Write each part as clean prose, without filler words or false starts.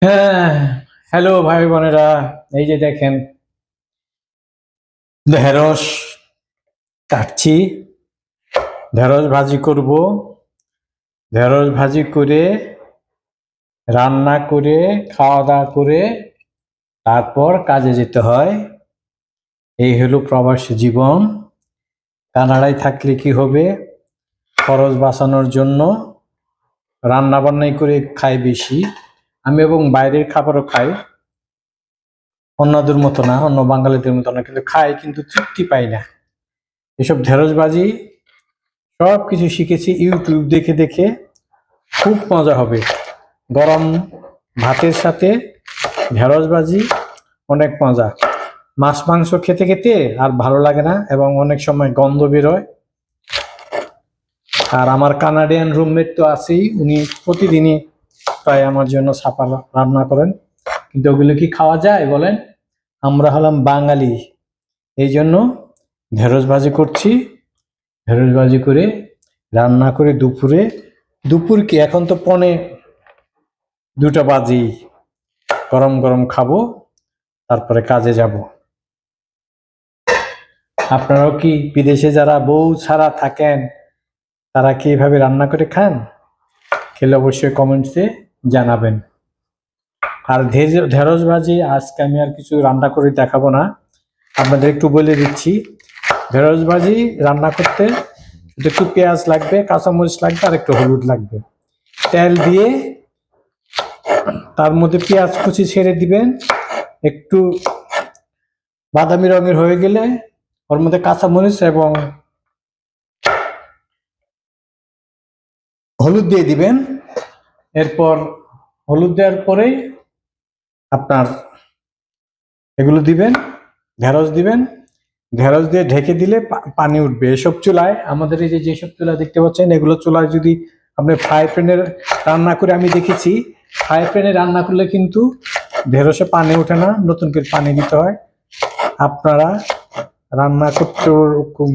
হ্যাঁ, হ্যালো ভাই বোনেরা। এই যে দেখেন, ঢেঁড়স কাটছি, ঢেঁড়স ভাজি করব। ঢেঁড়স ভাজি করে রান্না করে খাওয়া দাওয়া করে তারপর কাজে যেতে হয়। এই হলো প্রবাসী জীবন। কানাডায় থাকলে কি হবে, খরচ বাঁচানোর জন্য রান্না বান্নাই করে খাই বেশি আমি, এবং বাইরের খাবারও খাই, অন্যদের মতো না, অন্য বাঙালিদের মতো না, কিন্তু খাই, কিন্তু তৃপ্তি পাই না। এসব ঢেঁড়সবাজি সব কিছু শিখেছি ইউটিউব দেখে দেখে। খুব মজা হবে গরম ভাতের সাথে ঢেঁড়সবাজি, অনেক মজা। মাছ মাংস খেতে খেতে আর ভালো লাগে না, এবং অনেক সময় গন্ধ বেরোয়। আর আমার কানাডিয়ান রুমমেট তো আছেই, উনি প্রতিদিনই প্রায় আমার জন্য ছাপা রান্না করেন, কিন্তু ওগুলো কি খাওয়া যায় বলেন? আমরা হলাম বাঙালি, এই জন্য ঢেঁড়স ভাজি করছি। ঢেঁড়স ভাজি করে রান্না করে দুপুর কি, এখন তো 2টা বাজেই, গরম গরম খাবো, তারপরে কাজে যাব। আপনারাও কি বিদেশে যারা বউ ছাড়া থাকেন, তারা কি এভাবে রান্না করে খান? খেলে অবশ্যই কমেন্টসে জানাবেন। আর ঢেঁড়স ভাজি আজকে আমি আর কিছু রান্না করে দেখাবো না, আপনাদের একটু বলে দিচ্ছি। ঢেঁড়স ভাজি রান্না করতে একটু পেঁয়াজ লাগবে, কাঁচামরিচ লাগবে, আর একটু হলুদ লাগবে। তেল দিয়ে তার মধ্যে পেঁয়াজ কুচি ছেড়ে দিবেন, একটু বাদামি রঙের হয়ে গেলে ওর মধ্যে কাঁচামরিচ এবং হলুদ দিয়ে দিবেন। এরপর হলুদ দেওয়ার পরেই আপনার এগুলো দিবেন, ঢেঁড়স দিবেন। ঢেঁড়স দিয়ে ঢেকে দিলে পানি উঠবে। এসব চুলায়, আমাদের এই যেসব চুলা দেখতে পাচ্ছেন, এগুলো চুলায় যদি আপনি ফ্রাই প্যানে রান্না করে, আমি দেখেছি ফ্রাই প্যানে রান্না করলে কিন্তু ঢেঁড়সে পানি ওঠে না, নতুন করে পানি দিতে হয়। আপনারা রান্না করতে ওরকম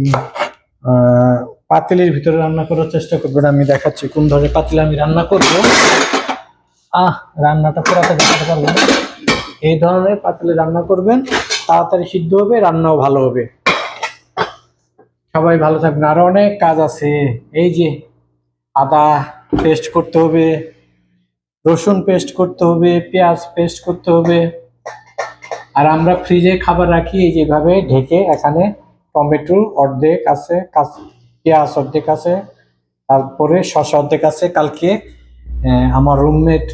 পাতিলের ভিতরে রান্না করার চেষ্টা করবেন। আমি দেখাচ্ছি কোন ধরনের পাতিলে আমি রান্না করব। রান্নাটা পুরাতে দেখাতে পারবো না। এই ধরনের পাতিলে রান্না করবেন, তাড়াতাড়ি সিদ্ধ হবে, রান্নাও ভালো হবে। সবাই ভালো থাকবেন। আরো অনেক কাজ আছে। এই যে আদা পেস্ট করতে হবে, রসুন পেস্ট করতে হবে, পেঁয়াজ পেস্ট করতে হবে। আর আমরা ফ্রিজে খাবার রাখি এই যেভাবে ঢেকে। এখানে টমেটো অর্ধেক আছে, পেঁয়াজ অর্ধেক আছে, তারপরে শসা অর্ধেক আছে। কালকে আমার রুমমেট